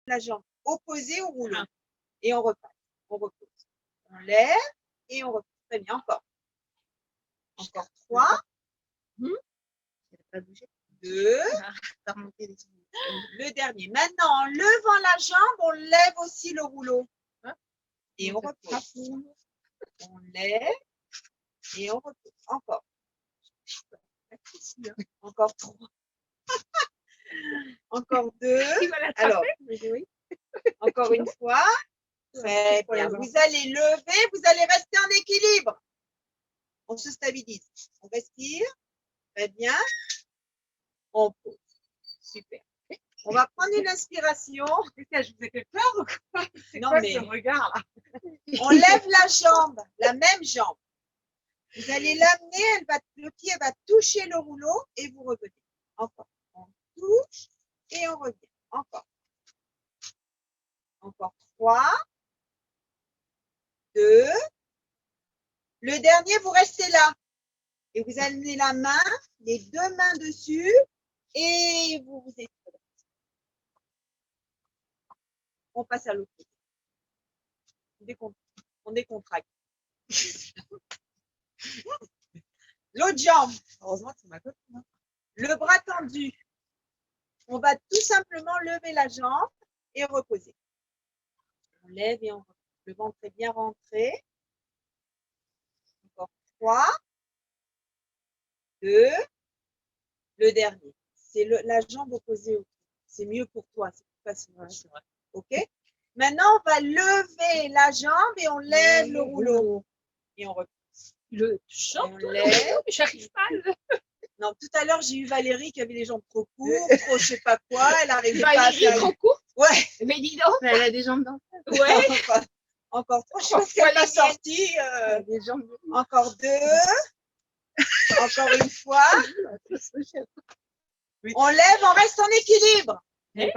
la jambe opposée au rouleau. Et on repasse. On repose. On lève et on repose. Très bien, encore. Encore 3. Pas bougé. 2. Le dernier. Maintenant, en levant la jambe, on lève aussi le rouleau. Et on repose. On lève et on repose. Encore. Encore 3. Encore 2. Alors, encore une fois. Très bien. Vous allez lever, vous allez rester en équilibre. On se stabilise. On respire. Très bien. On pose. Super. On va prendre une inspiration. Je vous ai fait peur ou quoi? Non, mais ce regard là. On lève la jambe, la même jambe. Vous allez l'amener, le pied va toucher le rouleau et vous revenez. Encore. On touche et on revient. Encore. Encore 3. 2. Le dernier, vous restez là. Et vous amenez la main, les 2 mains dessus et vous vous étirez. On passe à l'autre côté. On décontracte. L'autre jambe. Heureusement que c'est ma copine. Le bras tendu. On va tout simplement lever la jambe et reposer. On lève et on repose. Le ventre est bien rentré. Encore 3. 2. Le dernier. C'est la jambe opposée au pied. C'est mieux pour toi. C'est plus facile. Ouais, OK? Maintenant, on va lever la jambe et on lève le rouleau. Et on repose. Le chante. On lève. J'arrive pas. Non, tout à l'heure, j'ai eu Valérie qui avait les jambes trop courtes, trop je sais pas quoi. Elle n'arrivait pas à Valérie trop courte? Ouais. Mais dis donc. Elle a des jambes d'enfer. Ouais. Encore 3. Je sais pas ce qu'elle a sorti. Des jambes. Encore 2. Encore une fois. On lève, on reste en équilibre. Eh?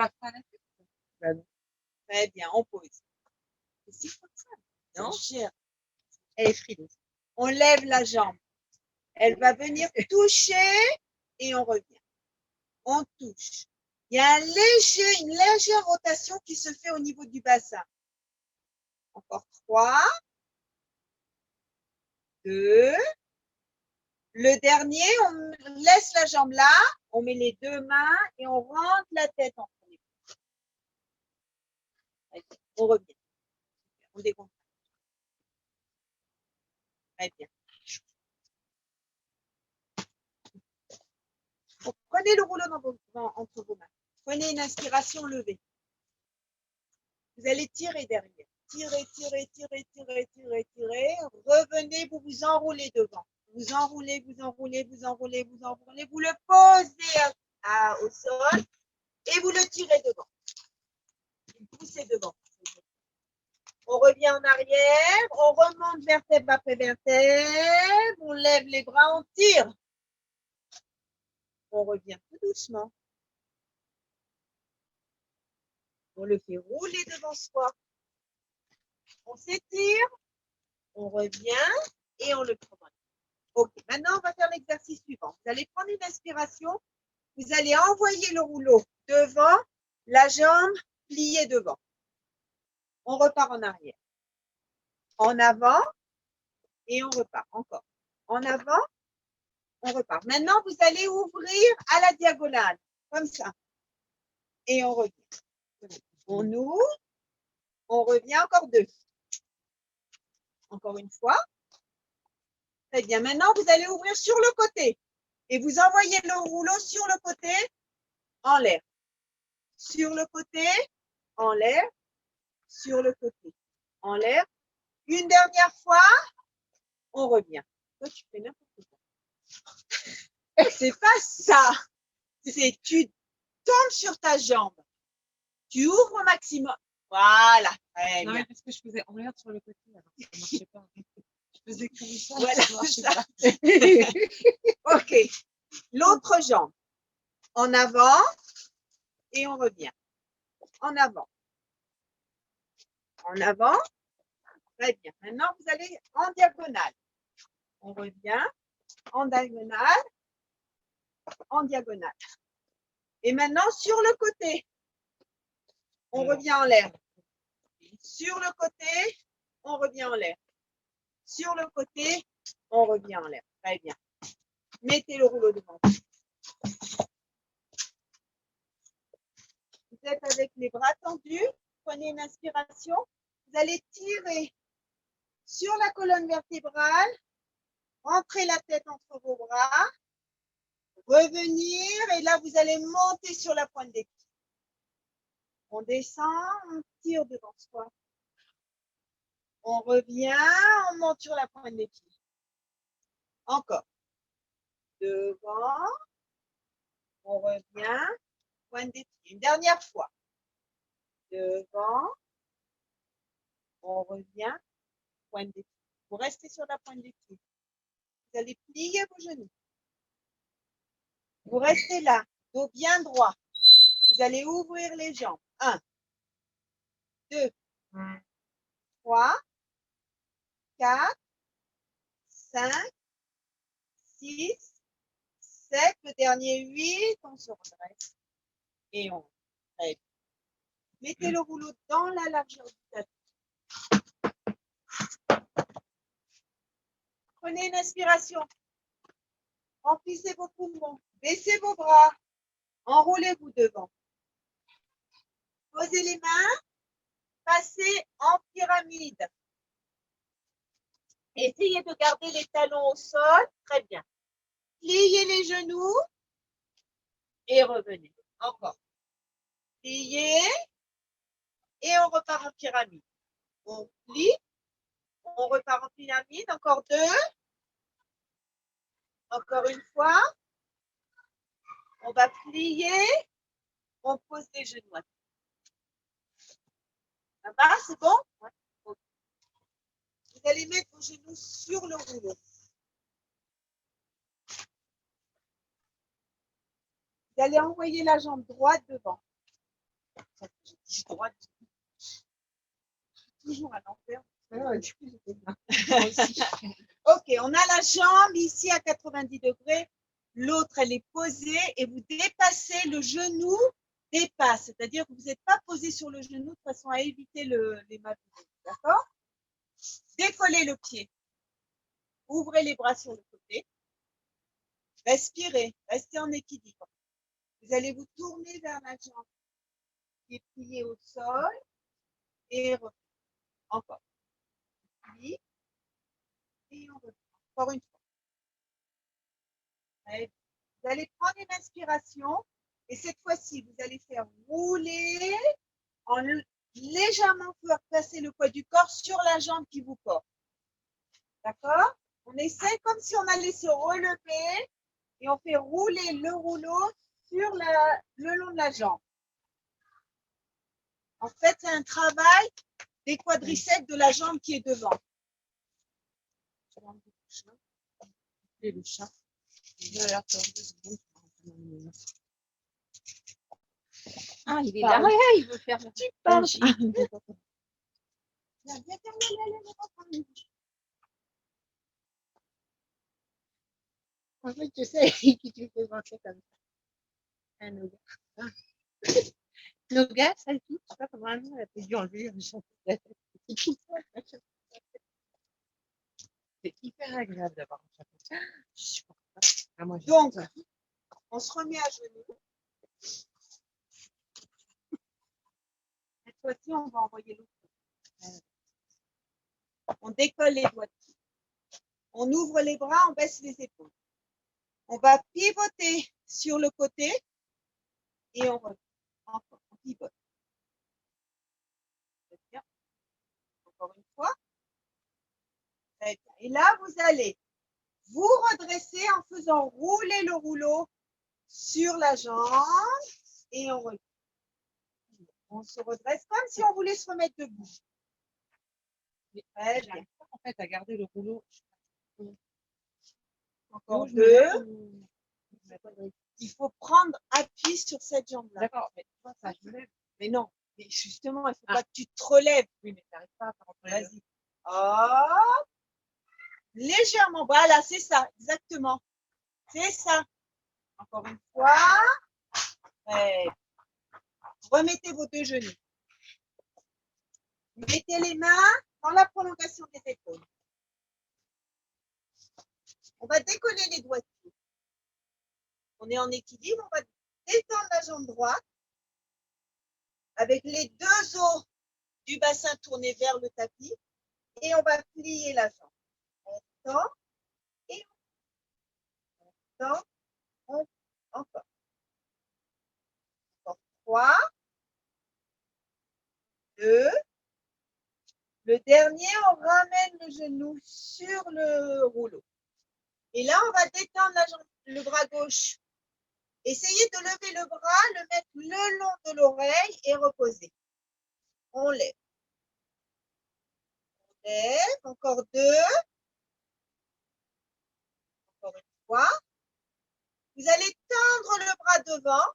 Très bien, on pose. C'est comme ça. Non? Elle est frileuse. On lève la jambe. Elle va venir toucher et on revient. On touche. Il y a une légère rotation qui se fait au niveau du bassin. Encore 3. 2. Le dernier, on laisse la jambe là, on met les 2 mains et on rentre la tête entre les mains. On revient. On décontracte. Très bien. Prenez le rouleau entre vos mains. Prenez une inspiration, levez. Vous allez tirer derrière. Tirez, tirez, tirez, tirez, tirez, tirez. Revenez, vous vous enroulez devant. Vous enroulez, vous enroulez, vous enroulez, vous enroulez. Vous le posez au sol et vous le tirez devant. Vous poussez devant. On revient en arrière. On remonte vertèbre après vertèbre. On lève les bras, on tire. On revient tout doucement. On le fait rouler devant soi. On s'étire. On revient et on le prend. Ok, maintenant on va faire l'exercice suivant. Vous allez prendre une inspiration. Vous allez envoyer le rouleau devant, la jambe pliée devant. On repart en arrière. En avant et on repart encore. En avant, on repart. Maintenant, vous allez ouvrir à la diagonale, comme ça. Et on revient. On ouvre, on revient encore 2. Encore une fois. Très bien. Maintenant, vous allez ouvrir sur le côté. Et vous envoyez le rouleau sur le côté, en l'air. Sur le côté, en l'air. Sur le côté, en l'air. Une dernière fois, on revient. Toi, tu fais n'importe quoi. C'est pas ça. C'est tu tombes sur ta jambe. Tu ouvres au maximum. Voilà. Non, mais parce que je faisais en l'air sur le côté, alors ça ne marchait pas. Je faisais comme ça, voilà, ça marchait pas. Ok. L'autre jambe. En avant et on revient. En avant. En avant. Très bien. Maintenant, vous allez en diagonale. On revient en diagonale. En diagonale. Et maintenant, sur le côté. on revient en l'air. Sur le côté, on revient en l'air. Sur le côté, on revient en l'air. Très bien. Mettez le rouleau devant. Vous êtes avec les bras tendus. Prenez une inspiration. Vous allez tirer sur la colonne vertébrale. Rentrez la tête entre vos bras. Revenir. Et là, vous allez monter sur la pointe des pieds. On descend, on tire devant soi. On revient, on monte sur la pointe des pieds. Encore. Devant. On revient. Pointe des pieds. Une dernière fois. Devant. On revient. Pointe des pieds. Vous restez sur la pointe des pieds. Vous allez plier vos genoux. Vous restez là. Dos bien droit. Vous allez ouvrir les jambes. 1, 2, 3, 4, 5, 6, 7. Le dernier 8. On se redresse. Et on rêve. Mettez le rouleau dans la largeur du tapis. Prenez une inspiration. Remplissez vos poumons. Baissez vos bras. Enroulez-vous devant. Posez les mains. Passez en pyramide. Essayez de garder les talons au sol. Très bien. Pliez les genoux. Et revenez. Encore. Pliez. Et on repart en pyramide. On plie. On repart en pyramide. Encore 2. Encore une fois. On va plier. On pose les genoux. Ça va, c'est bon? Ouais. Okay. Vous allez mettre vos genoux sur le rouleau. Vous allez envoyer la jambe droite devant. Je dis droite. Toujours à l'envers. Ok, on a la jambe ici à 90 degrés. L'autre, elle est posée et vous dépassez le genou, dépasse. C'est-à-dire que vous n'êtes pas posé sur le genou de façon à éviter les mavures. D'accord? Décollez le pied. Ouvrez les bras sur le côté. Respirez. Restez en équilibre. Vous allez vous tourner vers la jambe qui est pliée au sol et revenez. Encore. Plie et on revient. Encore une fois. Vous allez prendre une inspiration et cette fois-ci, vous allez faire rouler en légèrement faire passer le poids du corps sur la jambe qui vous porte. D'accord? On essaie comme si on allait se relever et on fait rouler le rouleau sur le long de la jambe. En fait, c'est un travail des quadriceps de la jambe qui est devant. Et le chat. Ah, il est là. Ouais, il veut faire. Tu parles. En fait, je sais qui tu fais penser comme ça. Un yoga. Yoga, ça le fait. Je sais pas comment elle a dû enlever le champ. C'est hyper agréable d'avoir un chat. Je supporte pas. Ah, moi, Donc, on se remet à genoux. Cette fois-ci, on va envoyer l'autre. On décolle les doigts. On ouvre les bras, on baisse les épaules. On va pivoter sur le côté et on revient. Encore, on pivote. Bien. Encore une fois. Très bien. Et là, vous allez vous redresser en faisant rouler le rouleau sur la jambe et on revient. On se redresse comme si on voulait se remettre debout. Très bien. j'arrive pas en fait à garder le rouleau. Encore Je me 2. lève. Il faut prendre appui sur cette jambe-là. D'accord, mais toi, ça, je me lève. Mais non, mais justement, il ne faut pas que tu te relèves. Oui, mais tu n'arrives pas à faire entre les deux. Vas-y. Hop. Légèrement. Voilà, c'est ça, exactement. C'est ça. Encore une fois. Remettez vos deux genoux. Mettez les mains dans la prolongation des épaules. On va décoller les doigts-pieds. On est en équilibre, on va détendre la jambe droite avec les deux os du bassin tournés vers le tapis et on va plier la jambe. On tend et on tend, encore. Encore 3, 2. Le dernier, on ramène le genou sur le rouleau. Et là, on va détendre la jambe, le bras gauche. Essayez de lever le bras, le mettre le long de l'oreille et reposer. On lève. On lève. Encore 2. Encore une fois. Vous allez tendre le bras devant.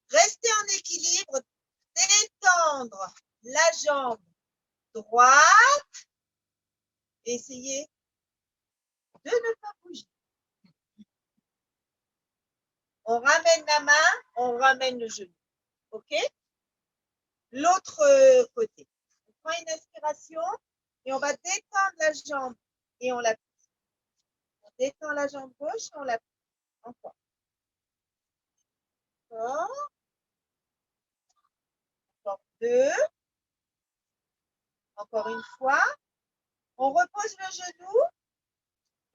Restez en équilibre. Détendre la jambe droite. Essayez de ne pas bouger. On ramène la main, on ramène le genou. OK? L'autre côté. On prend une inspiration et on va détendre la jambe et on la plie. On détend la jambe gauche et on la plie. Encore. Encore. Encore 2. Encore une fois. On repose le genou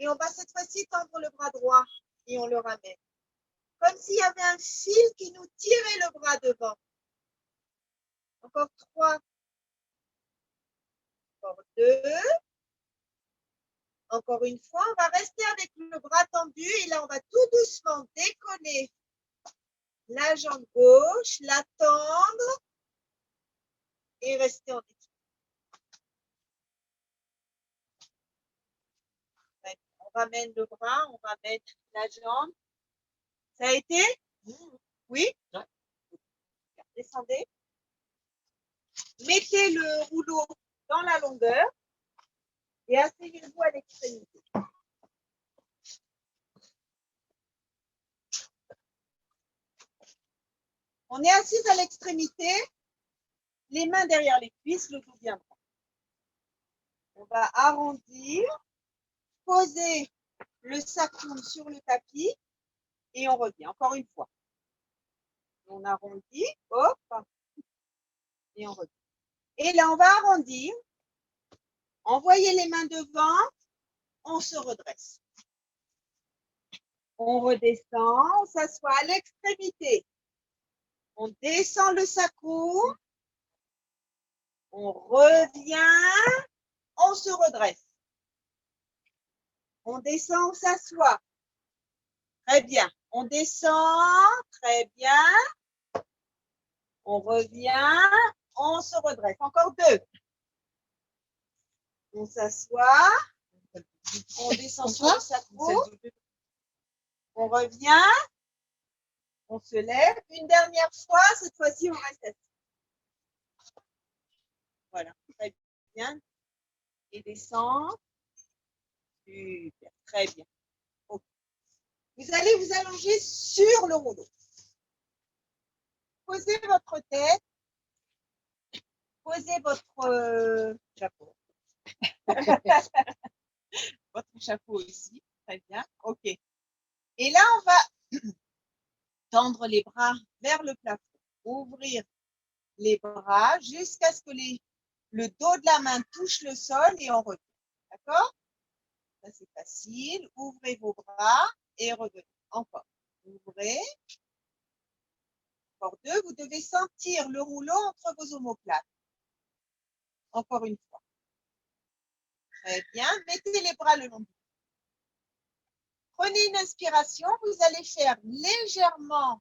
et on va cette fois-ci tendre le bras droit et on le ramène. Comme s'il y avait un fil qui nous tirait le bras devant. Encore 3. Encore 2. Encore une fois, on va rester avec le bras tendu et là, on va tout doucement décoller la jambe gauche, la tendre et rester en équilibre. On ramène le bras, on ramène la jambe. Ça a été? Oui? Descendez. Mettez le rouleau dans la longueur et asseyez-vous à l'extrémité. On est assis à l'extrémité, les mains derrière les cuisses, le dos bien droit. On va arrondir, poser le sacrum sur le tapis et on revient. Encore une fois. On arrondit, hop, et on revient. Et là, on va arrondir. Envoyez les mains devant, on se redresse. On redescend, on s'assoit à l'extrémité. On descend le sacrum. On revient, on se redresse. On descend, on s'assoit. Très bien. On descend, très bien. On revient, on se redresse. Encore 2. On s'assoit. On descend sur le sacrum. On revient. On se lève. Une dernière fois. Cette fois-ci, on reste assis. Voilà. Très bien. Et descend. Super. Très bien. Okay. Vous allez vous allonger sur le rouleau. Posez votre tête. Posez votre chapeau. Votre chapeau aussi. Très bien. OK. Et là, on va tendre les bras vers le plafond. Ouvrir les bras jusqu'à ce que le dos de la main touche le sol et on revient. D'accord? Ça, c'est facile. Ouvrez vos bras et revenez. Encore. Ouvrez. Encore 2. Vous devez sentir le rouleau entre vos omoplates. Encore une fois. Très bien. Mettez les bras le long du dos. Prenez une inspiration. Vous allez faire légèrement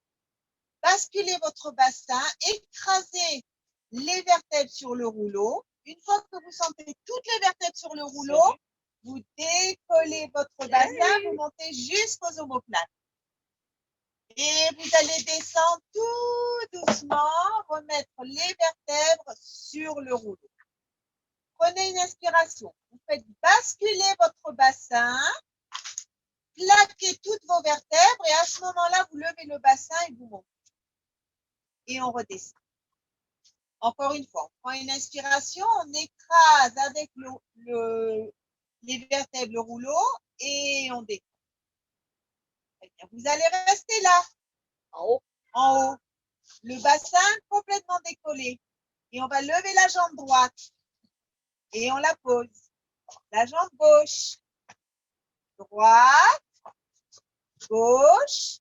basculer votre bassin, écraser les vertèbres sur le rouleau. Une fois que vous sentez toutes les vertèbres sur le rouleau, vous décollez votre bassin, vous montez jusqu'aux omoplates. Et vous allez descendre tout doucement, remettre les vertèbres sur le rouleau. Prenez une inspiration. Vous faites basculer votre bassin, plaquez toutes vos vertèbres et à ce moment-là, vous levez le bassin et vous montez. Et on redescend. Encore une fois, on prend une inspiration, on écrase avec les vertèbres le rouleau et on détend. Très bien. Vous allez rester là, En haut. en haut. Le bassin complètement décollé. Et on va lever la jambe droite. Et on la pose. La jambe gauche. Droite. Gauche.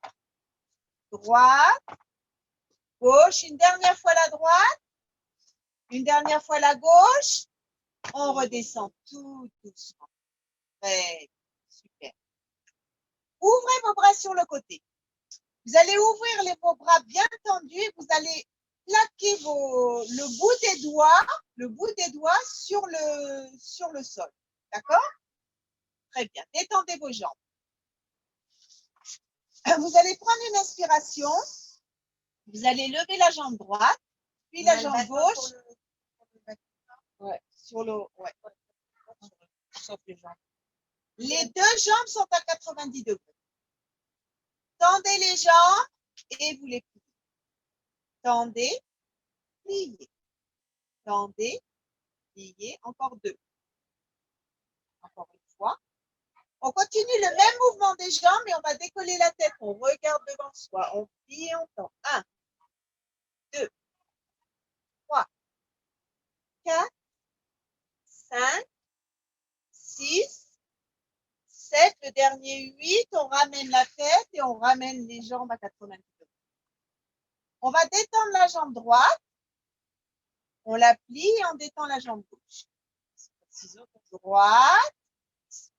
Droite. Gauche. Une dernière fois la droite. Une dernière fois la gauche. On redescend tout doucement. Très super. Ouvrez vos bras sur le côté. Vous allez ouvrir vos bras bien tendus et vous allez plaquer le bout des doigts sur le sol. D'accord? Très bien. Détendez vos jambes. Vous allez prendre une inspiration. Vous allez lever la jambe droite, puis la jambe gauche. Sauf les jambes. Les deux jambes sont à 90 degrés. Tendez les jambes et vous les pliez. Tendez, pliez. Tendez, pliez. Encore deux. Encore une fois. On continue le même mouvement des jambes et on va décoller la tête. On regarde devant soi. On plie et on tend. 1, 2, 3, 4, 5, 6, 7. Le dernier 8. On ramène la tête et on ramène les jambes à 90 degrés. On va détendre la jambe droite. On la plie et on détend la jambe gauche. Droite,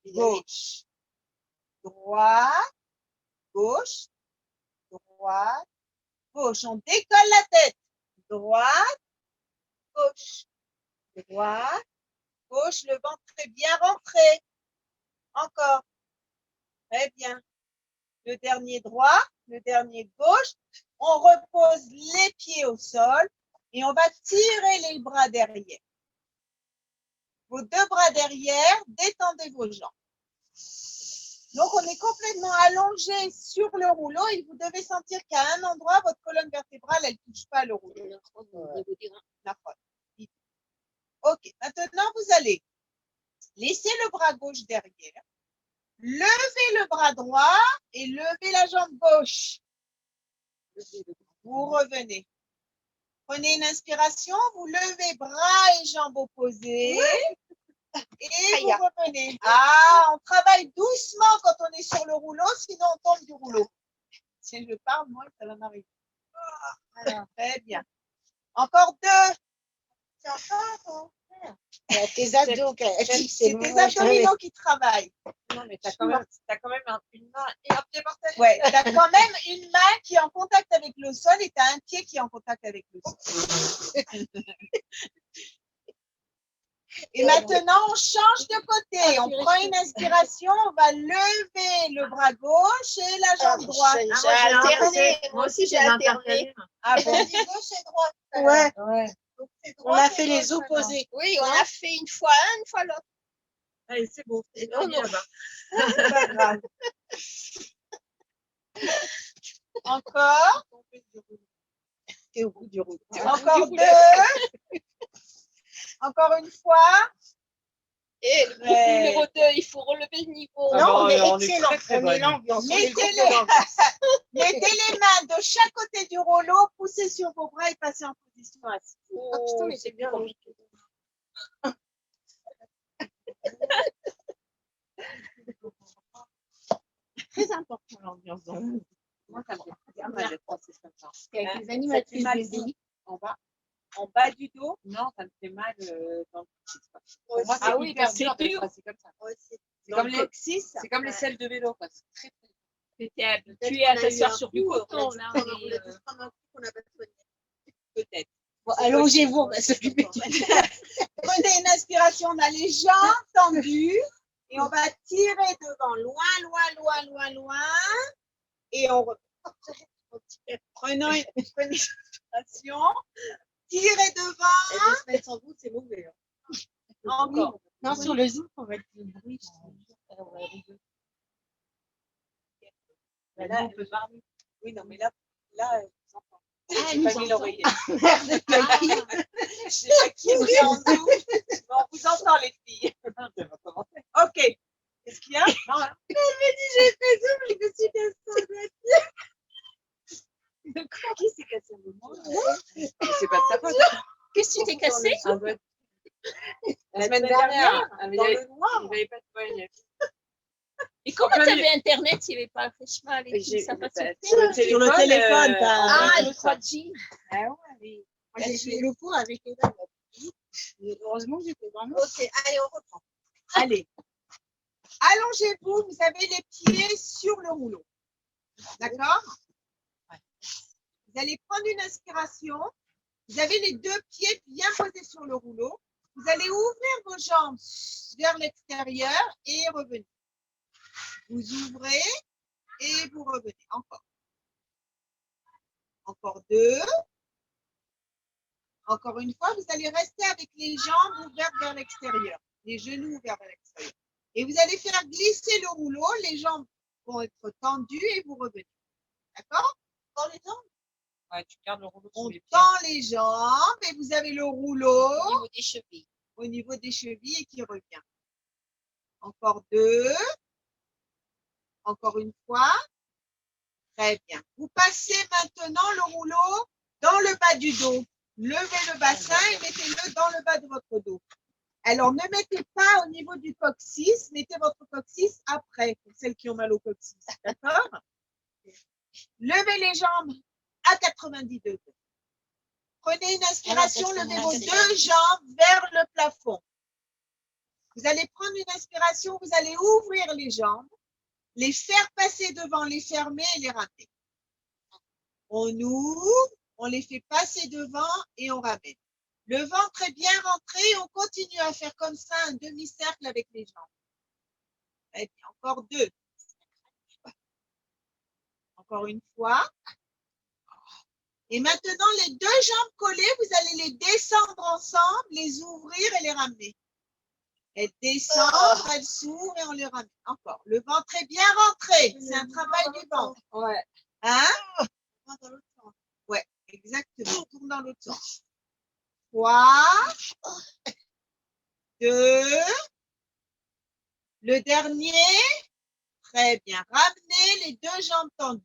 gauche. Droite, gauche. Droite, gauche. On décolle la tête. Droite, gauche. Droite, gauche. Le ventre est bien rentré. Encore. Très bien. Le dernier droit, le dernier gauche. On repose les pieds au sol et on va tirer les bras derrière. Vos deux bras derrière, détendez vos jambes. Donc, on est complètement allongé sur le rouleau et vous devez sentir qu'à un endroit, votre colonne vertébrale, elle ne touche pas le rouleau. Ok, maintenant, vous allez laisser le bras gauche derrière, lever le bras droit et lever la jambe gauche. Vous revenez. Prenez une inspiration, vous levez bras et jambes opposés. Et vous revenez. On travaille doucement quand on est sur le rouleau, sinon on tombe du rouleau. Si je parle, moi, ça va m'arriver. Très bien. Encore deux. C'est encore Tes abdos, c'est tes abdominaux qui travaillent. Non, mais tu as quand même une main et un pied par terre. Ouais, tu as quand même une main qui est en contact avec le sol et tu as un pied qui est en contact avec le sol. Et maintenant, on change de côté. On prend une inspiration, on va lever le bras gauche et la jambe droite. J'ai alterné. Moi aussi, j'ai alterné. Ah bon? Gauche et droite. Ouais. On a fait les opposés. Oui, on a fait une fois un, une fois l'autre. Allez, c'est bon. C'est Non, non. là-bas. C'est pas grave. Encore. T'es au bout du rouleau. Encore deux. Encore une fois. Et le numéro 2, il faut relever le niveau. Non, on est on est excellent. très, très On est bonne. l'ambiance. Mettez les mains de chaque côté du rouleau, poussez sur vos bras et passez en position assise. Oh, mais c'est bien compliqué. Très important l'ambiance. Moi, ça me fait bien mal de penser comme ça. Avec les animatrices mal bébés. En bas du dos. Non, ça me fait mal dans le coccyx. Pour Ouais, moi, c'est oui, hyper parce que dur c'est de dur. passer comme ça. C'est comme les- coccyx. C'est comme les selles de vélo, quoi. C'est très, très T'étais habituée à t'asseoir sur du coton, là. Peut-être. Bon, allongez-vous, on va s'occuper. Prenez une inspiration, on a les jambes tendues et on va tirer devant, loin. Et on prenons une inspiration, tirez devant. Et sans doute, c'est mauvais. Encore. Non, sur le Zoom, on va être le bruit. Là, on peut parler. Oui, non, mais là, vous entendez. Ah, J'ai nous pas mis entend. l'oreillette. Merde, Je sais pas qui vous est en nous. Mais on vous entend, les filles. Ok. Qu'est-ce qu'il y a? Non, hein. J'ai fait zoom, je me suis cassée. Qui s'est cassé un moment? C'est pas de ta faute. Qu'est-ce que tu t'es cassé? Ah, bah, la semaine dernière, dernière, ah, mais dans il le noir. n'y avait pas de moyen. Et comment plein tu avais Internet s'il n'y avait pas Richemont et tout? Ça passe Sur le Sur le téléphone, t'as- Ah, le le 3G. Ah ouais. Moi, j'ai fait le cours avec les dames. Heureusement que j'étais vraiment. Ok, allez, on reprend. Allez. Allongez-vous, vous avez les pieds sur le rouleau. D'accord? Vous allez prendre une inspiration. Vous avez les deux pieds bien posés sur le rouleau. Vous allez ouvrir vos jambes vers l'extérieur et revenir. Vous ouvrez et vous revenez. Encore. Encore deux. Encore une fois, vous allez rester avec les jambes ouvertes vers l'extérieur, les genoux ouverts vers l'extérieur. Et vous allez faire glisser le rouleau, les jambes vont être tendues et vous revenez. D'accord? Dans les jambes. Ouais, tu gardes le rouleau On sur les pieds. tend les jambes et vous avez le rouleau Au niveau des chevilles. au niveau des chevilles et qui revient. Encore deux. Encore une fois. Très bien. Vous passez maintenant le rouleau dans le bas du dos. Levez le bassin et mettez-le dans le bas de votre dos. Alors, ne mettez pas au niveau du coccyx, mettez votre coccyx après, pour celles qui ont mal au coccyx. D'accord? Levez les jambes à 90 degrés. Prenez une inspiration, levez vos deux jambes vers le plafond. Vous allez prendre une inspiration, vous allez ouvrir les jambes, les faire passer devant, les fermer et les ramener. On ouvre, on les fait passer devant et on ramène. Le ventre est bien rentré, on continue à faire comme ça un demi-cercle avec les jambes. Très bien, encore deux. Encore une fois. Et maintenant, les deux jambes collées, vous allez les descendre ensemble, les ouvrir et les ramener. Elles descendent, elles s'ouvrent et on les ramène. Encore. Le ventre est bien rentré. C'est un travail du ventre. Ouais. Hein? Ouais, exactement. On tourne dans l'autre sens. 3, 2, le dernier. Très bien. Ramenez les deux jambes tendues.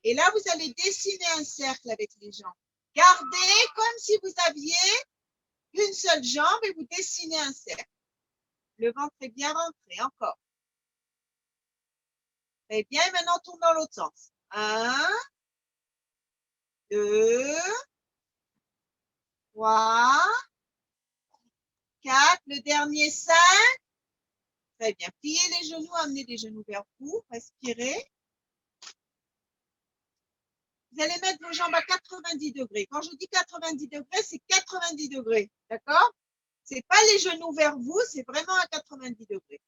Et là, vous allez dessiner un cercle avec les jambes. Gardez comme si vous aviez une seule jambe et vous dessinez un cercle. Le ventre est bien rentré. Encore. Très bien. Et maintenant, on tourne dans l'autre sens. 1, 2, 3, 4. Le dernier, 5. Très bien. Pliez les genoux, amenez les genoux vers vous. Respirez. Vous allez mettre vos jambes à 90 degrés. Quand je dis 90 degrés, c'est 90 degrés. D'accord? C'est pas les genoux vers vous, c'est vraiment à 90 degrés.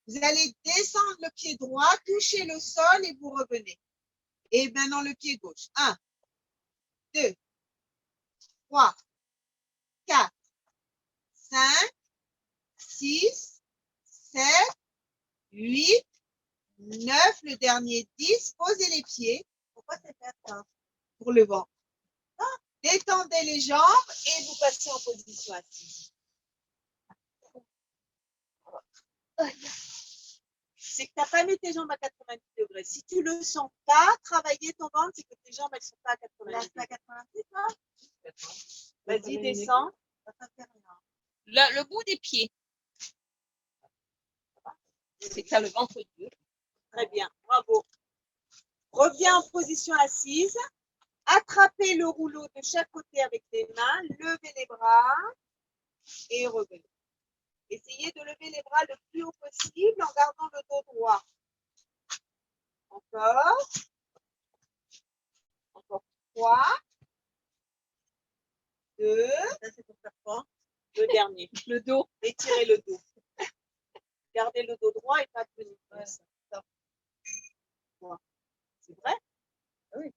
Vous allez descendre le pied droit, toucher le sol et vous revenez. Et maintenant le pied gauche. 1, 2, 3, 4, 5, 6, 7, 8, 9, le dernier 10. Posez les pieds. Pourquoi c'est ça? Pour le ventre. Détendez les jambes et vous passez en position assise. C'est que tu n'as pas mis tes jambes à 90 degrés. Si tu ne le sens pas, travailler ton ventre, c'est que tes jambes elles ne sont pas à 90 degrés. Vas-y, descends. Le bout des pieds. C'est que tu as le ventre dur. Très bien, bravo. Reviens en position assise. Attrapez le rouleau de chaque côté avec les mains. Levez les bras et revenez. Essayez de lever les bras le plus haut possible en gardant le dos droit. Encore. Encore 3, 2. Ça, c'est pour faire quoi? Le dernier. Le dos. Étirez le dos. Gardez le dos droit et pas tenir comme ça. C'est vrai? Oui.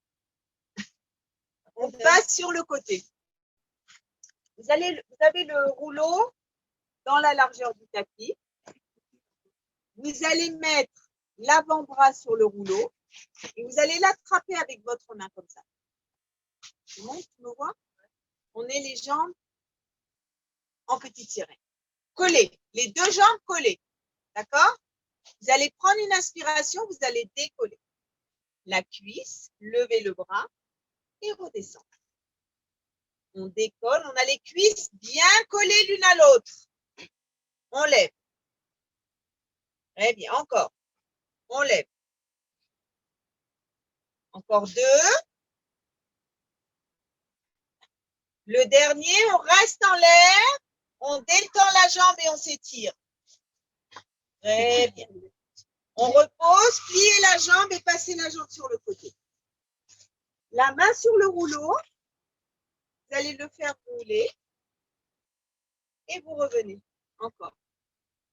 On passe sur le côté. Vous avez le rouleau dans la largeur du tapis. Vous allez mettre l'avant-bras sur le rouleau et vous allez l'attraper avec votre main comme ça. Tout le monde, tu me vois? On est les jambes en petite sirène. Collées. Les deux jambes collées. D'accord? Vous allez prendre une inspiration, vous allez décoller la cuisse, lever le bras et redescendre. On décolle, on a les cuisses bien collées l'une à l'autre. On lève. Très bien, encore. On lève. Encore 2. Le dernier, on reste en l'air, on détend la jambe et on s'étire. Très bien. On repose, pliez la jambe et passez la jambe sur le côté. La main sur le rouleau, vous allez le faire rouler et vous revenez. Encore.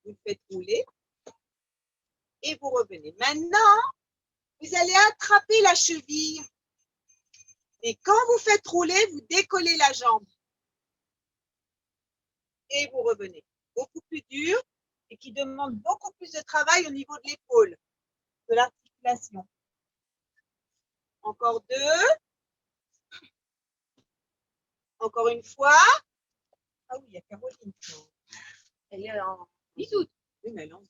Vous le faites rouler et vous revenez. Maintenant, vous allez attraper la cheville. Et quand vous faites rouler, vous décollez la jambe. Et vous revenez. Beaucoup plus dur et qui demande beaucoup plus de travail au niveau de l'épaule, de l'articulation. Encore 2. Encore une fois. Ah oui, il y a Caroline. Elle est en bisous. Oui, mais non.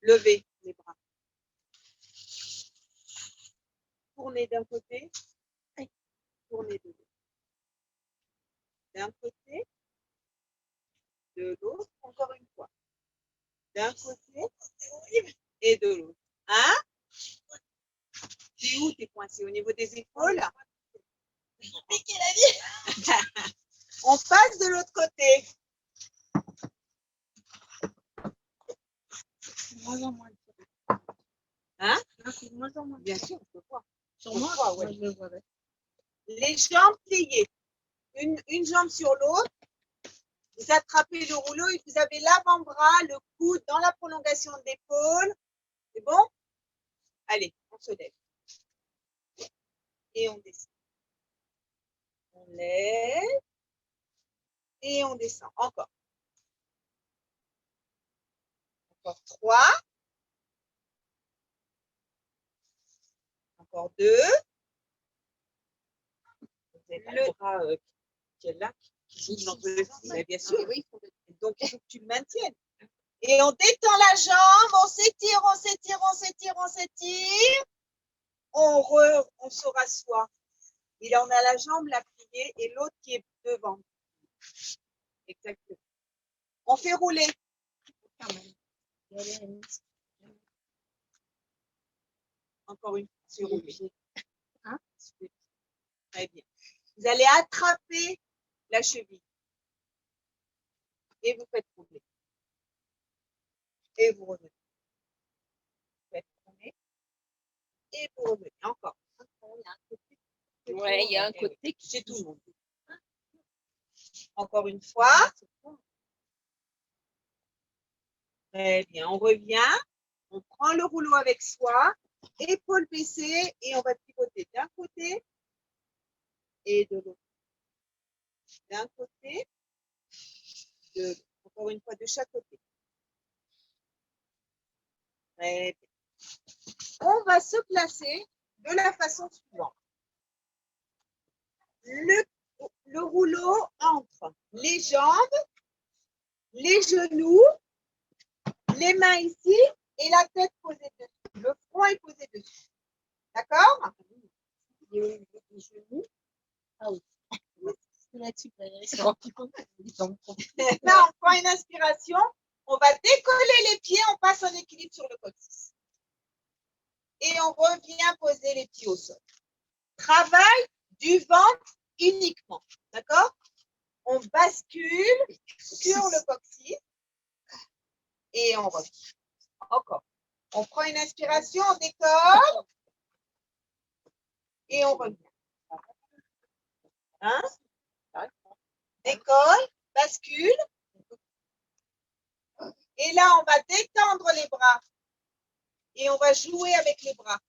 Levez les bras. Tournez d'un côté. Tournez de l'autre. D'un côté. De l'autre. Encore une fois. D'un côté et de l'autre. Hein? C'est où t'es coincé? Au niveau des épaules? On passe de l'autre côté. Hein? Bien sûr, on peut voir. Sur moi, ouais. Les jambes pliées. Une jambe sur l'autre. Vous attrapez le rouleau et vous avez l'avant-bras, le coude dans la prolongation de l'épaule. C'est bon? Allez, on se lève. Et on descend. On lève. Et on descend. Encore. Encore 3. Encore 2. Vous avez le bras qui est là, qui bouge dans tous les sens. Bien sûr. Donc, il faut que tu le maintiennes. Et on détend la jambe, on s'étire, on s'étire, on s'étire, on s'étire. On se rassoit. Et on a la jambe la pliée et l'autre qui est devant. Exactement. On fait rouler. Encore une fois, c'est rouler. Hein? Très bien. Vous allez attraper la cheville. Et vous faites rouler. Et vous revenez. Vous faites rouler. Et vous revenez. Encore. Ouais, il y a un côté qui chez tout le monde. Encore une fois. Très bien. On revient. On prend le rouleau avec soi. Épaules baissées. Et on va pivoter d'un côté et de l'autre. D'un côté. Encore une fois, de chaque côté. Très bien. On va se placer de la façon suivante. Le rouleau entre les jambes, les genoux, les mains ici et la tête posée dessus. Le front est posé dessus. D'accord? Les genoux. Ah oui. Là, on prend une inspiration. On va décoller les pieds. On passe en équilibre sur le coccyx. Et on revient poser les pieds au sol. Travail du ventre uniquement. D'accord? On bascule sur le coccyx et on revient. Encore. On prend une inspiration, on décolle et on revient. Hein? Décolle, bascule. Et là, on va détendre les bras. Et on va jouer avec les bras.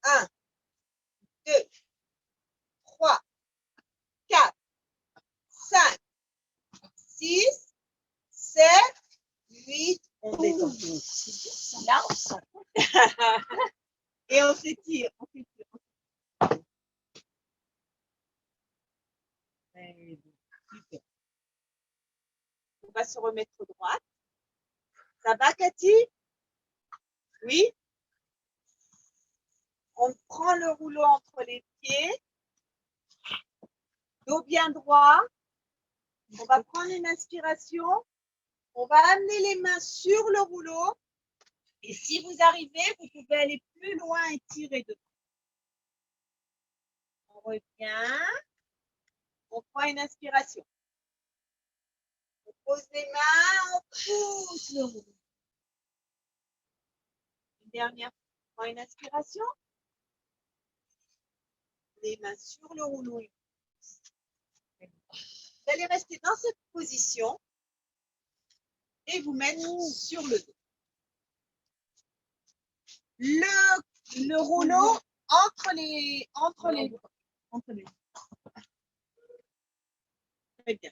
1, 2, 3, 4, 5, 6, 7, 8. On détend. Et on s'étire. Super. On va se remettre droite. Ça va, Cathy? Oui? On prend le rouleau entre les pieds. Dos bien droit. On va prendre une inspiration. On va amener les mains sur le rouleau. Et si vous arrivez, vous pouvez aller plus loin et tirer dedans. On revient. On prend une inspiration. On pose les mains, on pousse le rouleau. Une dernière fois, on prend une inspiration. Les mains sur le rouleau. Vous allez rester dans cette position et vous mettre sur le dos. Le rouleau entre les. Très bien.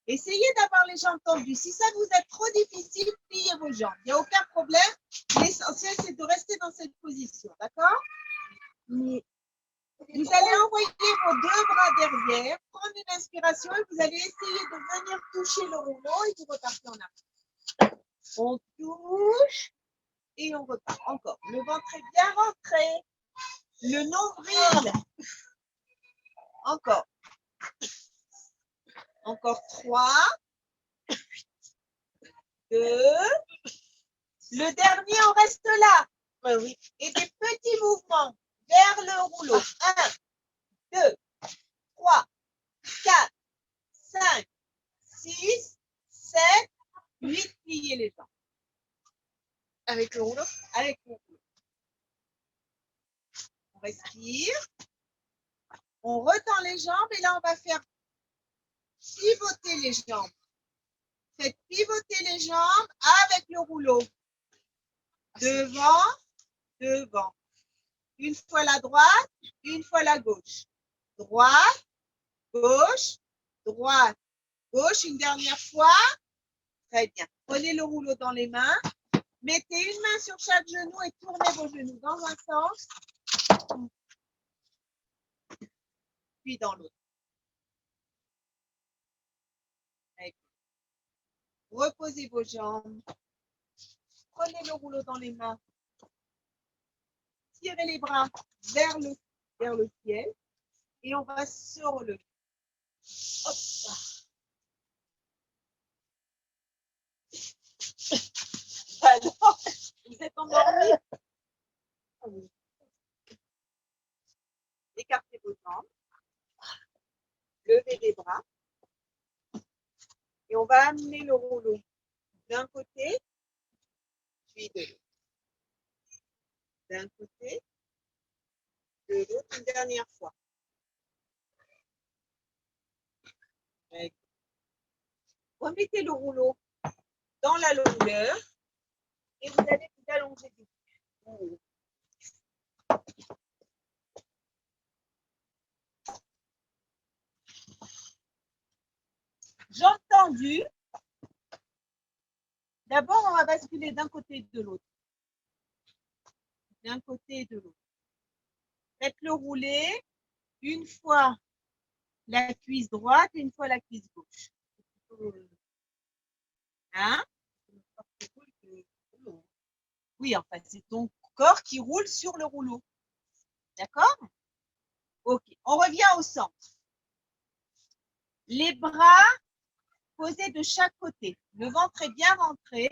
Essayez d'avoir les jambes tendues. Si ça vous est trop difficile, pliez vos jambes. Il n'y a aucun problème. L'essentiel, c'est de rester dans cette position. D'accord? Vous allez envoyer vos deux bras derrière, prendre une inspiration et vous allez essayer de venir toucher le rouleau et vous repartez en arrière. On touche et on repart. Encore. Le ventre est bien rentré. Le nombril. Encore. Encore 3. 2. Le dernier, on reste là. Oui. Et des petits mouvements vers le rouleau. 1, 2, 3, 4, 5, 6, 7, 8. Pliez les jambes. Avec le rouleau? Avec le rouleau. On respire. On retend les jambes et là, on va faire pivoter les jambes. Faites pivoter les jambes avec le rouleau. Devant, devant. Une fois la droite, une fois la gauche. Droite, gauche, droite, gauche. Une dernière fois. Très bien. Prenez le rouleau dans les mains. Mettez une main sur chaque genou et tournez vos genoux dans un sens. Puis dans l'autre. Reposez vos jambes. Prenez le rouleau dans les mains. Tirez les bras vers le ciel. Et on va se relever. Hop. Alors, vous êtes endormi? Écartez vos jambes. Levez les bras. Et on va amener le rouleau d'un côté, puis de l'autre. D'un côté, de l'autre, une dernière fois. Remettez le rouleau dans la longueur et vous allez vous allonger dessus. Jambes tendues. D'abord, on va basculer d'un côté et de l'autre. D'un côté et de l'autre. Faites-le rouler une fois la cuisse droite et une fois la cuisse gauche. Hein? Oui, enfin, c'est ton corps qui roule sur le rouleau. D'accord? Ok, on revient au centre. Les bras posés de chaque côté. Le ventre est bien rentré.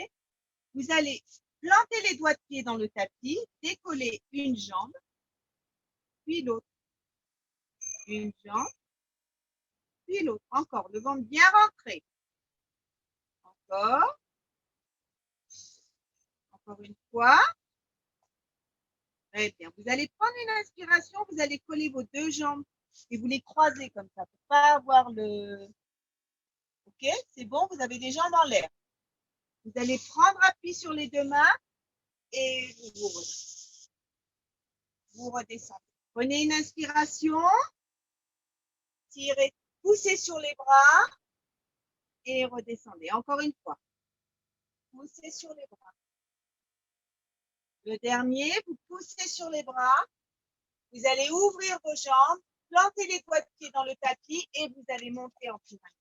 Vous allez planter les doigts de pied dans le tapis, décoller une jambe, puis l'autre. Une jambe, puis l'autre. Encore, le ventre bien rentré. Encore. Encore une fois. Très bien. Vous allez prendre une inspiration, vous allez coller vos deux jambes et vous les croiser comme ça pour ne pas avoir le... Ok, c'est bon, vous avez des jambes en l'air. Vous allez prendre appui sur les deux mains et vous redescendez. Prenez une inspiration, tirez, poussez sur les bras et redescendez. Encore une fois. Poussez sur les bras. Le dernier, vous poussez sur les bras. Vous allez ouvrir vos jambes Plantez les doigts de pied dans le tapis et vous allez monter en pyramide.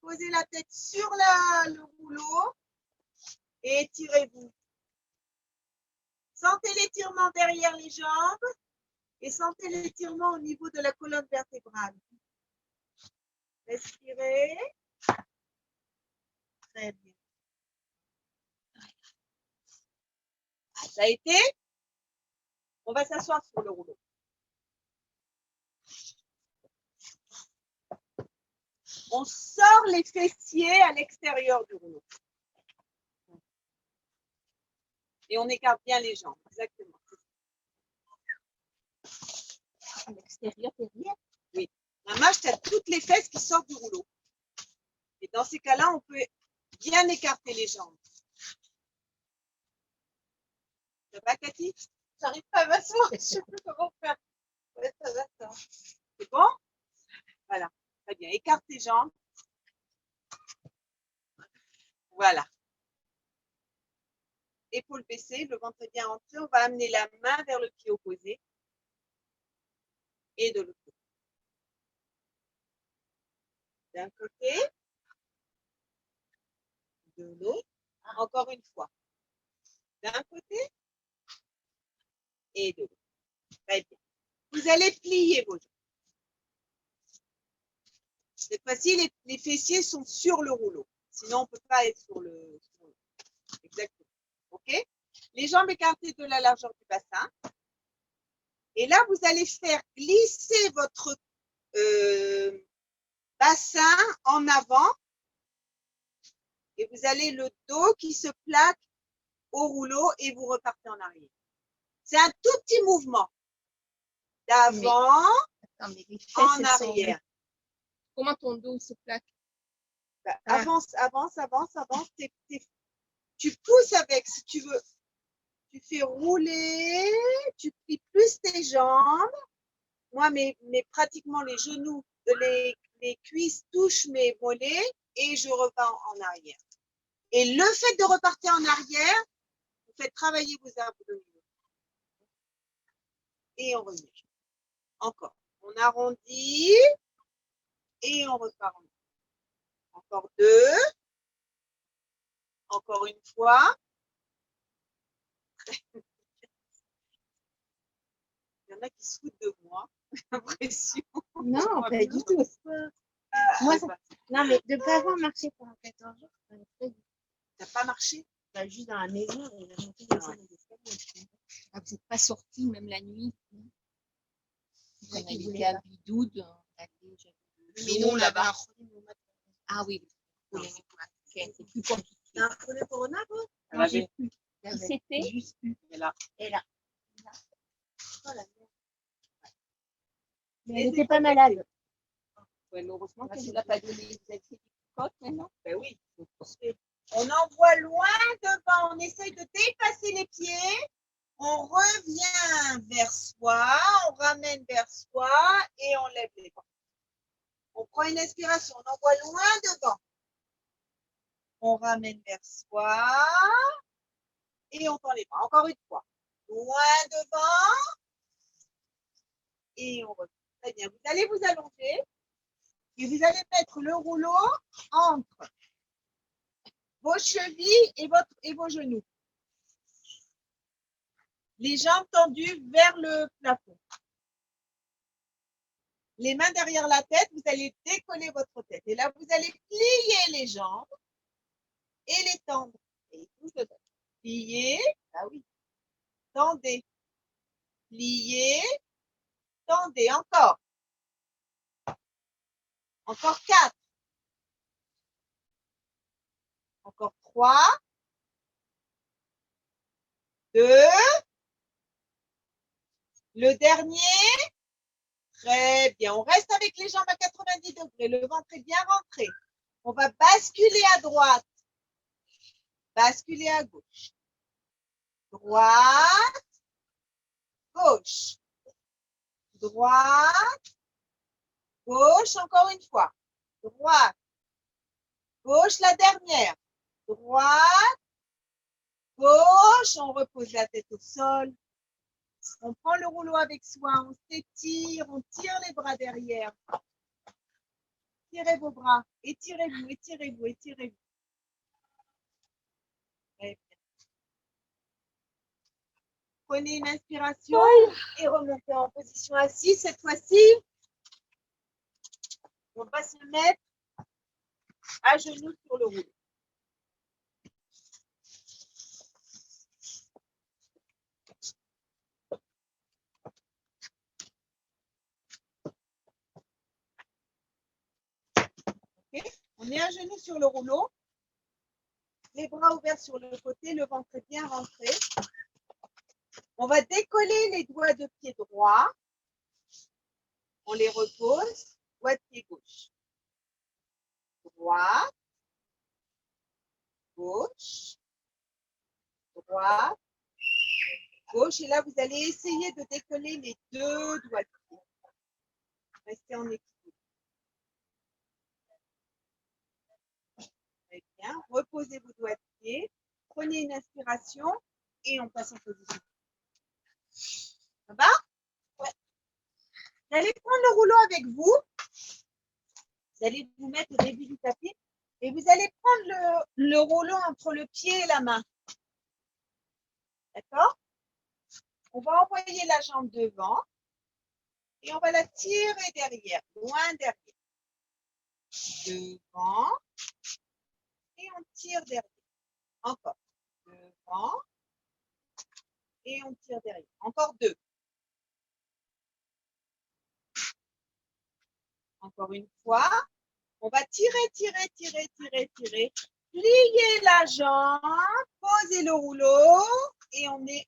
Posez la tête sur le rouleau et étirez-vous. Sentez l'étirement derrière les jambes et sentez l'étirement au niveau de la colonne vertébrale. Respirez. Très bien. Ça a été? On va s'asseoir sur le rouleau. On sort les fessiers à l'extérieur du rouleau. Et on écarte bien les jambes. Exactement. À l'extérieur, derrière. Oui. La mâche, tu as toutes les fesses qui sortent du rouleau. Et dans ces cas-là, on peut bien écarter les jambes. Ça va, Cathy? J'arrive pas à m'asseoir. Je sais plus comment faire. Ouais, ça va, ça. C'est bon? Voilà. Très bien. Écarte tes jambes. Voilà. Épaules baissées, le ventre bien rentré. On va amener la main vers le pied opposé. Et de l'autre côté. D'un côté. De l'autre. Encore une fois. D'un côté. Et de l'autre. Très bien. Vous allez plier vos jambes. Cette fois-ci, les fessiers sont sur le rouleau. Sinon, on ne peut pas être sur le. Exactement. OK? Les jambes écartées de la largeur du bassin. Et là, vous allez faire glisser votre bassin en avant. Et vous avez le dos qui se plaque au rouleau et vous repartez en arrière. C'est un tout petit mouvement. D'avant en arrière. Comment ton dos se plaque? Bah, avance, avance, avance, avance. Tu pousses avec, si tu veux. Tu fais rouler, tu plies plus tes jambes. Moi, pratiquement les genoux, les cuisses touchent mes mollets et je repars en arrière. Et le fait de repartir en arrière, vous faites travailler vos abdominaux. Et on revient. Encore. On arrondit et on repart en arrière. Encore deux. Encore une fois. Il y en a qui se foutent de moi. J'ai l'impression. Non, pas du tout. Moi, non, mais de ne pas avoir marché pendant 14 jours, ça n'a pas marché? Bah, juste dans la maison, on a monté des escaliers. Ah, vous n'êtes pas sortis même la nuit. On Qui avait voulait été à pas. Bidoude. Mais nous, on avait un Ah oui. Non. C'est plus compliqué. T'as un problème corona, toi? Non, j'ai plus. Qui c'était? juste plus. Et là. Et là. Oh la merde. Mais elle n'était pas malade. Ouais, mais heureusement qu'elle ne l'a pas donné. Vous avez fait des coques maintenant? Ben oui. On envoie loin devant. On essaye de dépasser les pieds. On revient vers soi. On ramène vers soi et on lève les bras. On prend une inspiration. On envoie loin devant. On ramène vers soi et on tend les bras. Encore une fois. Loin devant et on revient. Très bien. Vous allez vous allonger et vous allez mettre le rouleau entre vos chevilles et vos genoux. Les jambes tendues vers le plafond. Les mains derrière la tête, vous allez décoller votre tête. Et là, vous allez plier les jambes et les tendre. Et tout dedans. Plier, ah oui. Tendez. Plier, tendez. Encore. Encore 4. Encore 3. 2. Le dernier. Très bien. On reste avec les jambes à 90 degrés. Le ventre est bien rentré. On va basculer à droite. Basculer à gauche. Droite. Gauche. Droite. Gauche. Encore une fois. Droite. Gauche, la dernière. Droite. Gauche. On repose la tête au sol. On prend le rouleau avec soi, on s'étire, on tire les bras derrière. Tirez vos bras, étirez-vous, étirez-vous, étirez-vous. Très bien. Prenez une inspiration et remontez en position assise. Cette fois-ci, on va se mettre à genoux sur le rouleau. Okay. On est à genoux sur le rouleau. Les bras ouverts sur le côté, le ventre bien rentré. On va décoller les doigts de pied droit. On les repose. Doigt de pied gauche. Droite. Gauche. Droite. Gauche. Et là, vous allez essayer de décoller les deux doigts de pied. Restez en équilibre. Très bien. Reposez vos doigts de pied. Prenez une inspiration et on passe en position. Ça va? Ouais. Vous allez prendre le rouleau avec vous. Vous allez vous mettre au début du tapis et vous allez prendre le rouleau entre le pied et la main. D'accord? On va envoyer la jambe devant et on va la tirer derrière, loin derrière. Devant et on tire derrière. Encore. Devant et on tire derrière. Encore deux. Encore une fois. On va tirer, tirer, tirer, tirer, tirer. Plier la jambe, poser le rouleau et on est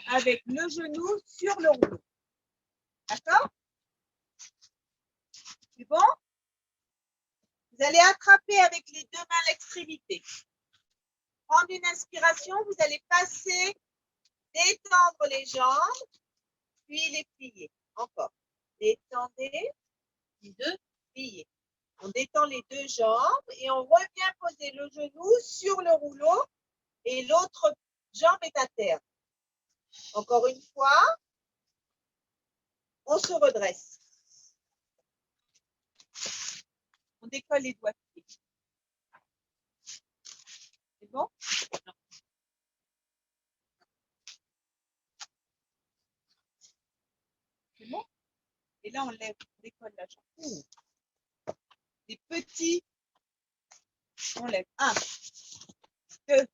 avec le genou sur le rouleau. D'accord? C'est bon? Vous allez attraper avec les deux mains l'extrémité. Prendre une inspiration, vous allez passer, détendre les jambes, puis les plier. Encore. Détendez, puis deux, plier. On détend les deux jambes et on revient poser le genou sur le rouleau et l'autre jambe est à terre. Encore une fois, on se redresse. On décolle les doigts de pied. C'est bon? C'est bon? Et là, on lève, on décolle la jambe. Des petits, on lève. 1, 2,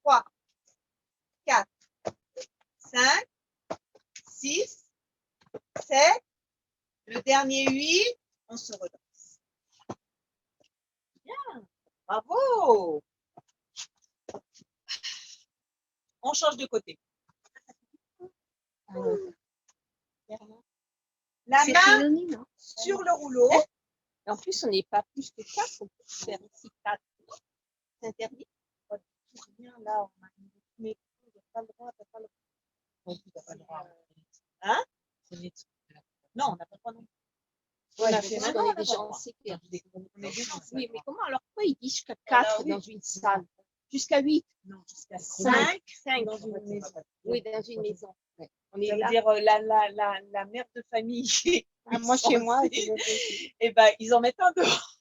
3, 4, 5, 6, 7. Le dernier 8, on se redresse. Bien, bravo. On change de côté. La C'est main fini, non? sur le rouleau. En plus, on n'est pas plus que 4. On peut faire ici 4. C'est interdit. Rien là, on a une mais tu n'as pas le droit, tu n'as pas le droit. Non, tu n'as pas le droit. Hein? Non, on n'a pas le droit non plus. On a c'est fait vrai, ça, on on est déjà a en sécurité. On est déjà en Oui, salle. mais comment alors pourquoi ils disent jusqu'à 4 oui. dans une salle? Jusqu'à 8? Non, jusqu'à 5. 5 dans une maison. Oui, dans une maison. Ouais. On Ça est veut là. dire la mère de famille. Moi, chez moi, et ben, ils en mettent un dehors.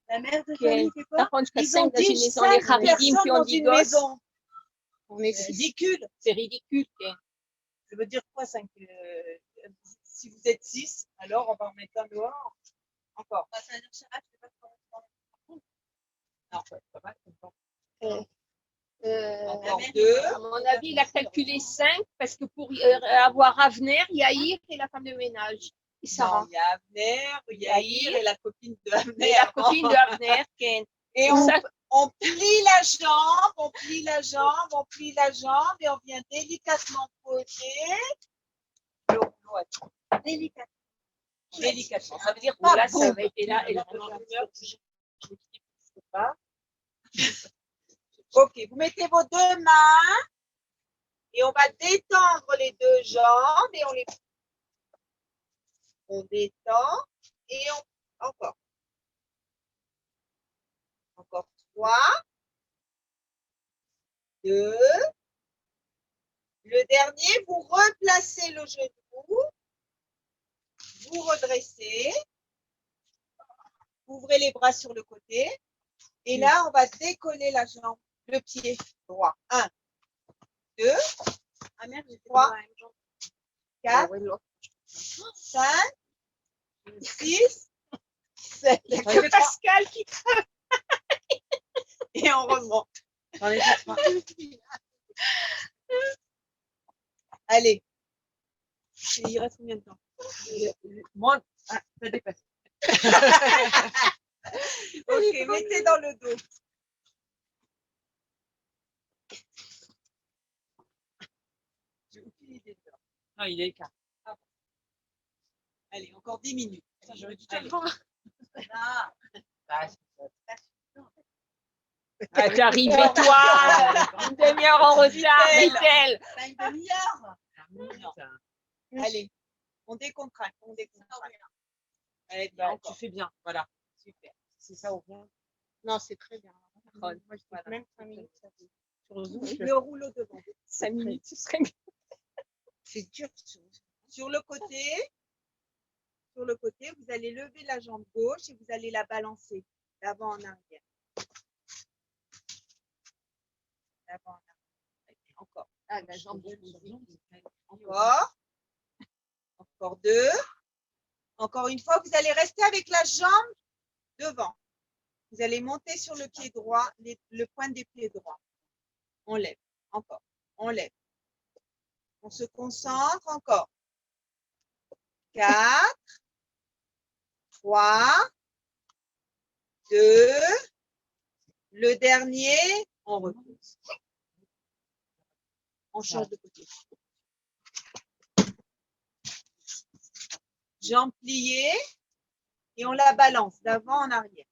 La mère de famille, c'est quoi? par contre, jusqu'à Ils 5 ont dans une 10 maison, les raridimes personnes qui ont dans 10 une gosses. maison. On est C'est 6. ridicule. C'est ridicule. Ça veut dire quoi, 5 si vous êtes 6, alors on va en mettre un dehors. Encore. Ça veut dire, Sarah, tu fais pas de non, pas mal. Encore mère, 2. À mon avis, il a calculé 5 parce que pour avoir Avner, Yaïr et la femme de ménage. Et Sarah. Non, il y a Avner, Yaïr et la copine de Avner. Et la copine de Avner, Ken. Et on plie la jambe, on plie la jambe, on plie la jambe et on vient délicatement poser le rouleau. Délicatement. Délicatement. Ça veut dire pas Là, boum. ça va être là. Et là, Je sais pas. Ok, vous mettez vos deux mains et on va détendre les deux jambes et on détend et encore. Encore 3, 2, Le dernier, vous replacez le genou. Vous redressez. Ouvrez les bras sur le côté. Et là, on va décoller la jambe, le pied droit. 1, 2, Ah merde, j'ai fait 3, la même jambe. 4, 5, 6, 7. Il n'y a que Pascal qui Et on remonte. J'en ai fait 3. Allez. Il reste combien de temps? Moi, ça dépasse. Ok, mettez dans le dos. J'ai aucune idée de l'heure. Non, il est écart. Allez, encore 10 minutes. J'aurais dû Allez. Ah, Ah, t'es arrivé, toi, une demi-heure en retard, dit-elle. T'as une demi-heure? Allez, on décontracte, on décontracte. Allez, Bah, encore. tu fais bien, voilà. Super. C'est ça au fond. Non, c'est très bien. Moi, je Voilà. Même 5 minutes, ça fait. Sur Zoom, je Le rouleau devant. 5 minutes, ce serait mieux. c'est dur. Sur le côté, vous allez lever la jambe gauche et vous allez la balancer d'avant en arrière. D'avant en arrière. Encore. Ah, la jambe Encore. Encore 2. Encore une fois, vous allez rester avec la jambe devant. Vous allez monter sur le pied droit, le point des pieds droits. On lève. Encore. On lève. On se concentre. Encore. 4, 3, 2. Le dernier, on repose. On change de côté. Jambes pliées et on la balance d'avant en arrière.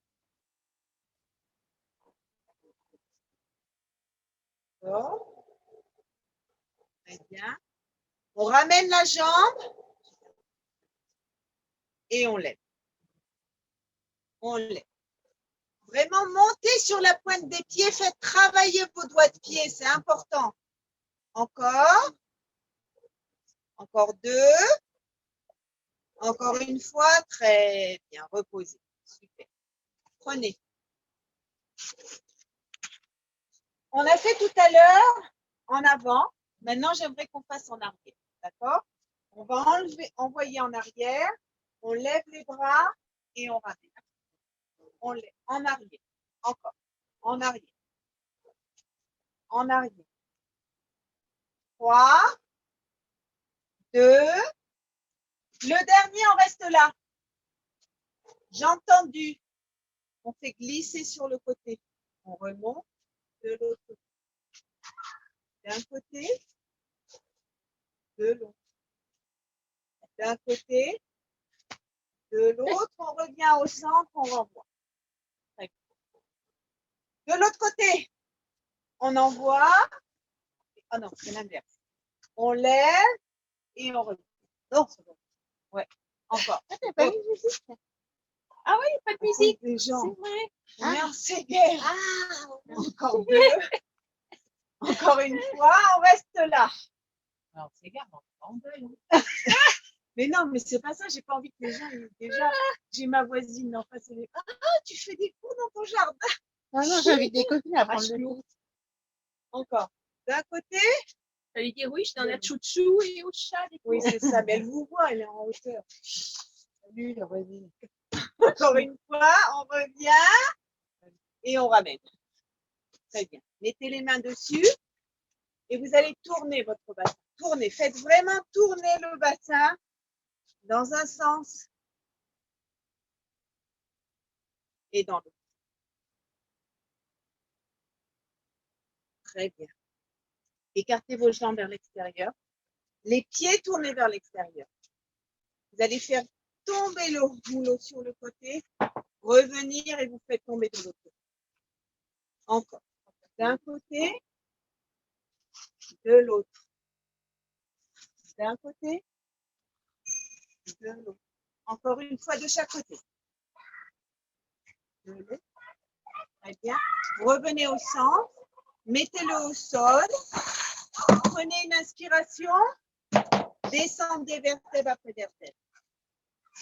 D'accord. Très bien. On ramène la jambe et on lève. On lève. Vraiment montez sur la pointe des pieds, faites travailler vos doigts de pied, c'est important. Encore. Encore 2. Encore une fois, très bien, reposez. Super. Prenez. On a fait tout à l'heure en avant. Maintenant, j'aimerais qu'on fasse en arrière. D'accord? On va envoyer en arrière. On lève les bras et on ramène. On lève en arrière. Encore. En arrière. En arrière. 3, 2. Le dernier, on reste là. J'ai entendu. On fait glisser sur le côté. On remonte de l'autre côté. D'un côté, de l'autre. D'un côté, de l'autre, on revient au centre, on renvoie. De l'autre côté, on envoie. Ah non, c'est l'inverse. On lève et on revient. Non, c'est bon. Ouais, encore. Ah oui, pas de musique. Des gens. C'est vrai. On est en Séguerre. Ah, Encore 2. Encore une fois, on reste là. Alors, c'est grave, on deuil. Mais non, mais c'est pas ça. J'ai pas envie que les gens, déjà, j'ai ma voisine en face. Elle est, ah, tu fais des coups dans ton jardin. Ah non, j'invite des copines à prendre le Lâche-l'eau. coup. Encore. D'un côté, j'allais dire oui, je suis dans la chouchou et au chat. oui, c'est ça. Mais elle vous voit, elle est en hauteur. Salut, la voisine. Encore une fois, on revient et on ramène. Très bien. Mettez les mains dessus et vous allez tourner votre bassin. Tournez. Faites vraiment tourner le bassin dans un sens et dans l'autre. Très bien. Écartez vos jambes vers l'extérieur. Les pieds tournés vers l'extérieur. Vous allez faire tomber le rouleau sur le côté, revenir et vous faites tomber de l'autre côté. Encore. D'un côté, de l'autre. D'un côté, de l'autre. Encore une fois de chaque côté. De l'autre. Très bien. Revenez au centre. Mettez-le au sol. Prenez une inspiration. Descendez vertèbre après vertèbre.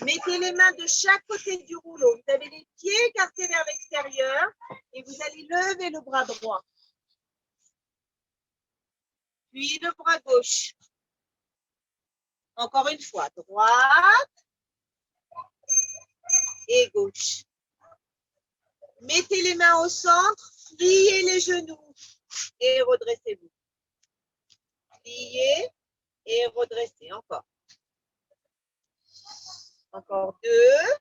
Mettez les mains de chaque côté du rouleau. Vous avez les pieds écartés vers l'extérieur et vous allez lever le bras droit. Puis le bras gauche. Encore une fois, droite et gauche. Mettez les mains au centre, pliez les genoux et redressez-vous. Pliez et redressez. Encore. Encore deux.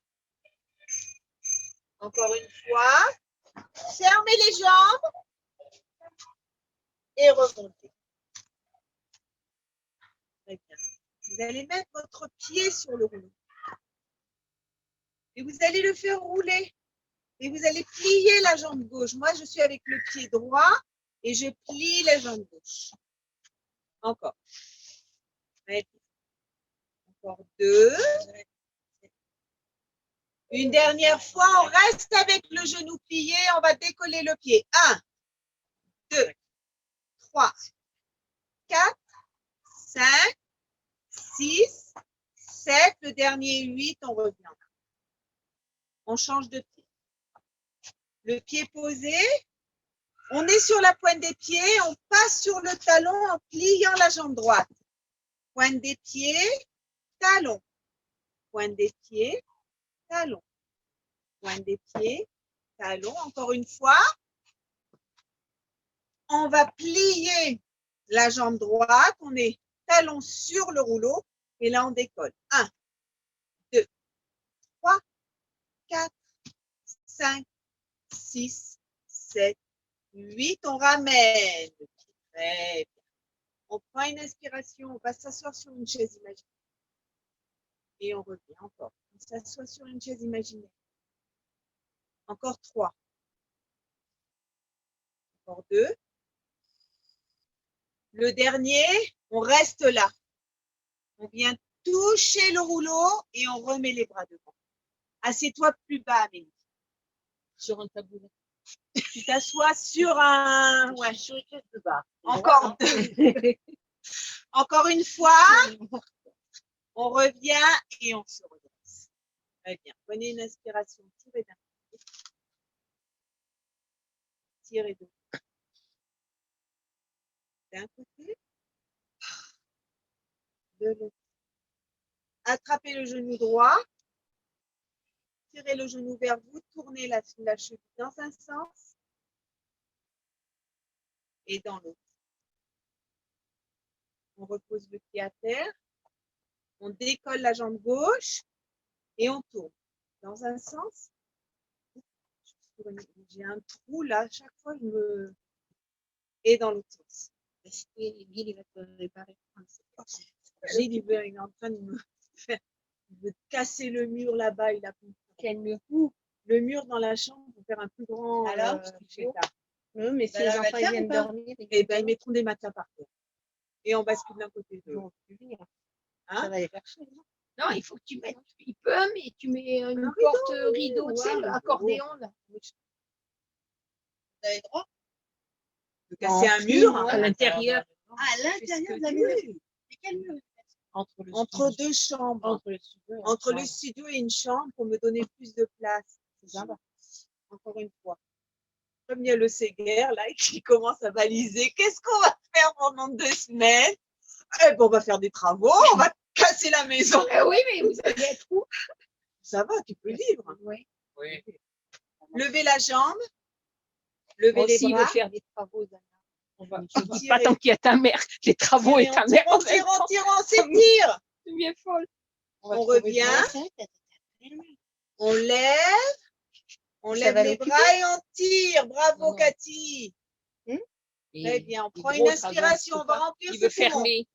Encore une fois. Fermez les jambes et remontez. Très bien. Vous allez mettre votre pied sur le rouleau. Et vous allez le faire rouler. Et vous allez plier la jambe gauche. Moi, je suis avec le pied droit et je plie la jambe gauche. Encore. Encore deux. Une dernière fois, on reste avec le genou plié. On va décoller le pied. 1, 2, 3, 4, 5, 6, 7. Le dernier 8, on revient. On change de pied. Le pied posé. On est sur la pointe des pieds. On passe sur le talon en pliant la jambe droite. Pointe des pieds, talon. Pointe des pieds, talon. Pointe des pieds, talon. Encore une fois. On va plier la jambe droite. On est talon sur le rouleau. Et là, on décolle. 1, 2, 3, 4, 5, 6, 7, 8. On ramène. Très bien. On prend une inspiration. On va s'asseoir sur une chaise imaginaire. Et on revient encore. On s'assoit sur une chaise imaginaire. Encore 3. Encore 2. Le dernier, on reste là. On vient toucher le rouleau et on remet les bras devant. Assieds-toi plus bas, Amélie. Sur un tabouret. Tu t'assois sur un... Ouais, sur une chaise de bar. Encore 2. Encore une fois. On revient et on se redresse. Très bien. Prenez une inspiration. Tirez d'un côté. Tirez de l'autre. D'un côté. De l'autre. Attrapez le genou droit. Tirez le genou vers vous. Tournez la cheville dans un sens et dans l'autre. On repose le pied à terre. On décolle la jambe gauche et on tourne dans un sens. J'ai un trou là, chaque fois je me... Et dans l'autre sens. Il va te réparer. Gilles, il est en train de me faire... Il veut casser le mur là-bas. Il a... Quel mur? Le mur dans la chambre pour faire un plus grand... Alors, Oui, mais si les enfants ils viennent dormir, Et ben, ils mettront des matelas par terre. Et on bascule d'un côté de l'autre. ça va les faire chier. Non, il faut que tu mettes. Il peut, mais tu mets une Un porte rideau, rideau, tu sais, ouais, l'accordéon là. Vous avez droit de casser un mur à l'intérieur. À l'intérieur de la tu veux. maison. C'est quel mur? entre deux chambres. Entre le studio et une chambre pour me donner plus de place. C'est sympa. Encore une fois. Comme il y a le Séguer là qui commence à baliser, qu'est-ce qu'on va faire pendant 2 semaines? Eh ben, on va faire des travaux, on va casser la maison. Oui, mais vous allez être où? Ça va, tu peux vivre. Oui. Oui. Levez la jambe. Levez Moi les aussi, il veut bras. faire des travaux. Zana. On va. Je dis pas tant qu'il y a ta mère, les travaux et ta mère. Tirons, s'étire. Tu m'es folle. On revient. On lève. On lève les bras et on tire. Bravo, Non. Cathy. Très bien. On prend une inspiration. On va remplir Il ce veut poumon. fermer.